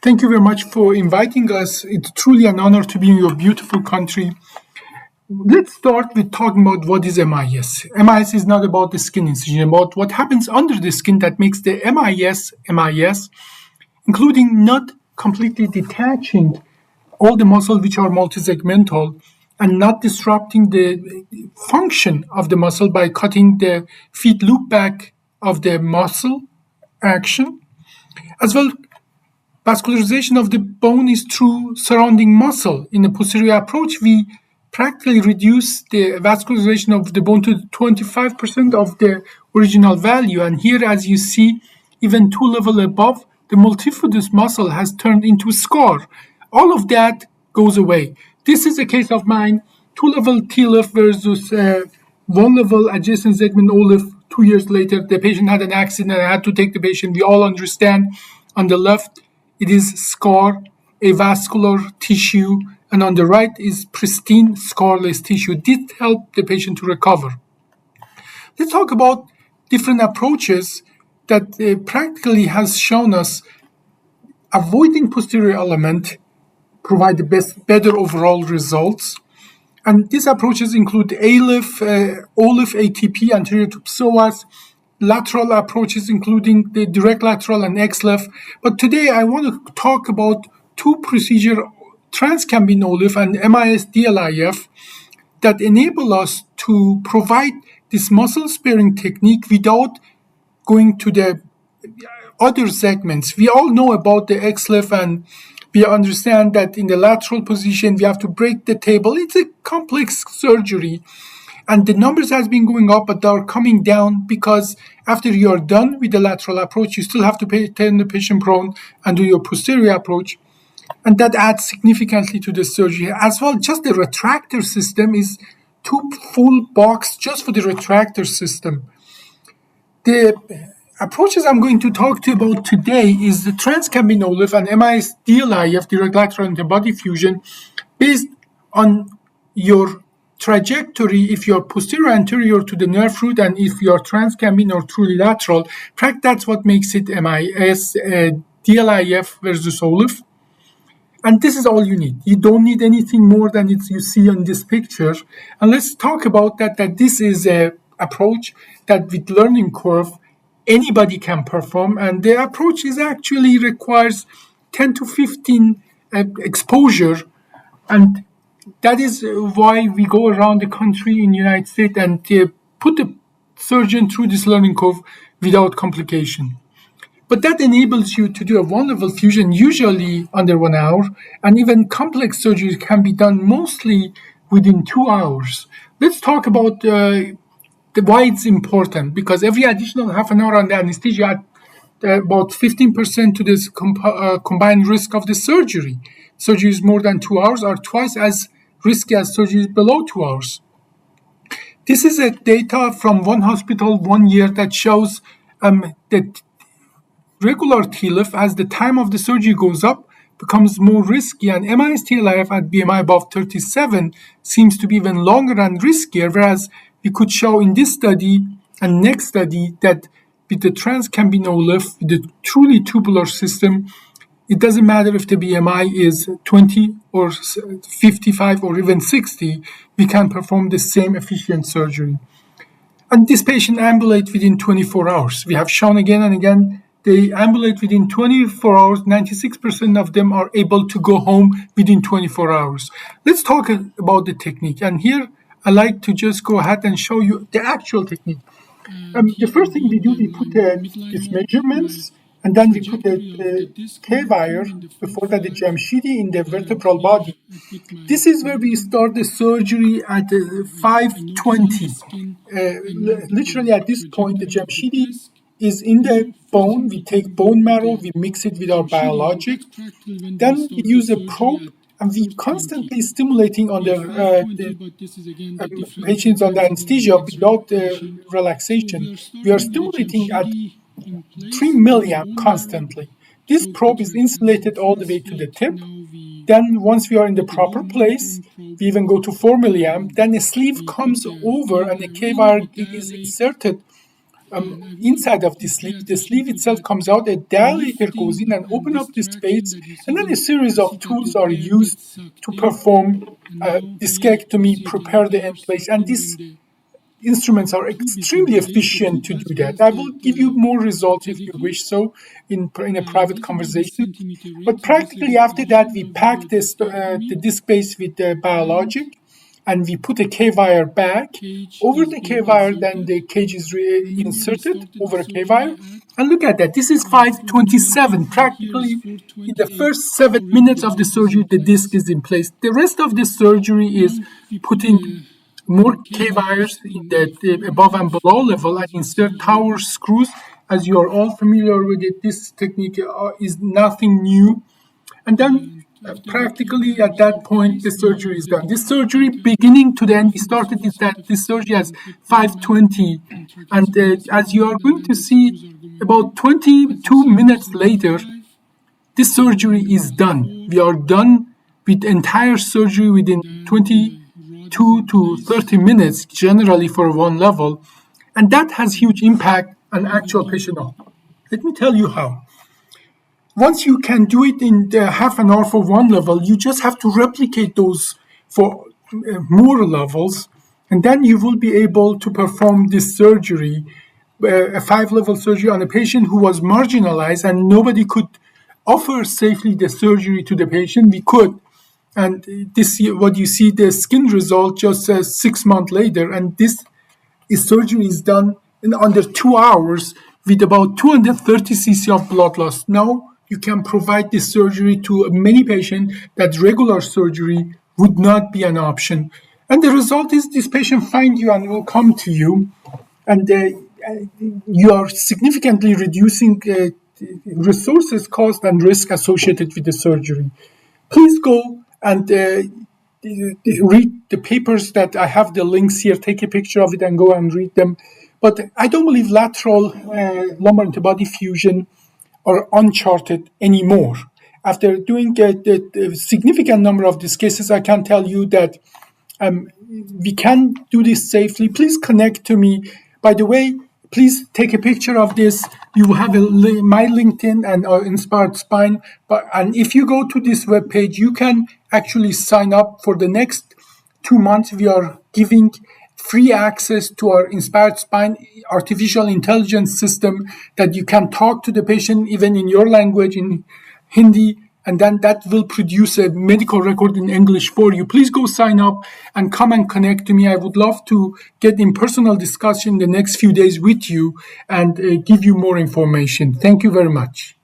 Thank you very much for inviting us. It's truly an honor to be in your beautiful country. Let's start with talking about what is MIS. MIS is not about the skin incision, about what happens under the skin that makes the MIS, including not completely detaching all the muscles which are multisegmental and not disrupting the function of the muscle by cutting the feed loop back of the muscle action. As well, vascularization of the bone is through surrounding muscle. In the posterior approach, we practically reduce the vascularization of the bone to 25% of the original value. And here, as you see, even 2 levels above, the multifidus muscle has turned into scar. All of that goes away. This is a case of mine, 2-level DLIF versus 1-level adjacent segment OLIF. 2 years later, the patient had an accident and I had to take the patient. We all understand on the left, it is scar, avascular tissue, and on the right is pristine scarless tissue. This helped the patient to recover. Let's talk about different approaches that practically has shown us avoiding posterior element provide the better overall results. And these approaches include ALIF, OLIF, ATP, anterior to psoas, lateral approaches including the direct lateral and XLIF. But today I want to talk about two procedures, transcambine OLIF and MIS DLIF, that enable us to provide this muscle sparing technique without going to the other segments. We all know about the XLIF and we understand that in the lateral position we have to break the table. It's a complex surgery. And the numbers has been going up, but they are coming down because after you are done with the lateral approach, you still have to turn the patient prone and do your posterior approach. And that adds significantly to the surgery. As well, just the retractor system is 2 full box just for the retractor system. The approaches I'm going to talk to you about today is the transcambine OLIF and MIS DLIF, direct lateral antibody fusion, based on your trajectory. If you're posterior anterior to the nerve root and if you're transcambine or truly lateral, that's what makes it MIS DLIF versus OLIF. And this is all you need. You don't need anything more than you see on this picture. And let's talk about that this is an approach that with learning curve, anybody can perform. And the approach is actually requires 10 to 15 exposure. And that is why we go around the country in the United States and put the surgeon through this learning curve without complication. But that enables you to do a 1-level fusion, usually under 1 hour, and even complex surgery can be done mostly within 2 hours. Let's talk about why it's important, because every additional half an hour on the anesthesia adds about 15% to this combined risk of the surgery. Surgeries more than 2 hours are twice as risky as surgeries below 2 hours. This is a data from one hospital 1 year that shows that regular TLIF, as the time of the surgery goes up, becomes more risky, and MIS TLIF at BMI above 37 seems to be even longer and riskier, whereas we could show in this study and next study that with the transcambine OLIF, with the truly tubular system, it doesn't matter if the BMI is 20 or 55 or even 60, we can perform the same efficient surgery. And this patient ambulate within 24 hours. We have shown again and again, they ambulate within 24 hours. 96% of them are able to go home within 24 hours. Let's talk about the technique. And here, I like to just go ahead and show you the actual technique. The first thing we do, we put these measurements, and then we put a K-wire, before that the Jamshidi in the vertebral body. This is where we start the surgery at 5:20. Literally at this point, the Jamshidi is in the bone. We take bone marrow, we mix it with our biologic. Then we use a probe, and we constantly stimulating on the patients on the anesthesia without relaxation. We are stimulating at 3 milliamp constantly. This probe is insulated all the way to the tip. Then once we are in the proper place, we even go to 4 milliamp. Then a sleeve comes over and a K-wire is inserted inside of the sleeve. The sleeve itself comes out, a dilator goes in and open up the space, and then a series of tools are used to perform discectomy, prepare the end place, and these instruments are extremely efficient to do that. I will give you more results if you wish so in a private conversation. But practically after that, we pack the disc base with the biologic, and we put a K-wire back. Over the K-wire, then the cage is inserted over a K-wire. And look at that, this is 5:27. Practically in the first 7 minutes of the surgery, the disc is in place. The rest of the surgery is putting more K-wires in the above and below level and insert tower screws. As you are all familiar with it, this technique is nothing new. And then practically at that point, the surgery is done. This surgery, beginning to the end, we started this surgery as 5:20. And as you are going to see, about 22 minutes later, this surgery is done. We are done with entire surgery within 22 to 30 minutes, generally for one level. And that has huge impact on actual patient outcome. Let me tell you how. Once you can do it in half an hour for one level, you just have to replicate those for more levels, and then you will be able to perform this surgery, a 5-level surgery on a patient who was marginalized and nobody could offer safely the surgery to the patient. We could. And this, what you see, the skin result just 6 months later, and this surgery is done in under 2 hours with about 230 cc of blood loss. Now you can provide this surgery to many patients that regular surgery would not be an option. And the result is this patient find you and will come to you, and you are significantly reducing resources, cost, and risk associated with the surgery. Please go and read the papers that I have the links here. Take a picture of it and go and read them. But I don't believe lateral lumbar antibody fusion are uncharted anymore. After doing a significant number of these cases, I can tell you that we can do this safely. Please connect to me. By the way, please take a picture of this. You have my LinkedIn and Inspired Spine. And if you go to this webpage, you can actually sign up for the next 2 months. We are giving free access to our Inspired Spine artificial intelligence system that you can talk to the patient even in your language, in Hindi, and then that will produce a medical record in English for you. Please go sign up and come and connect to me. I would love to get in personal discussion the next few days with you and give you more information. Thank you very much.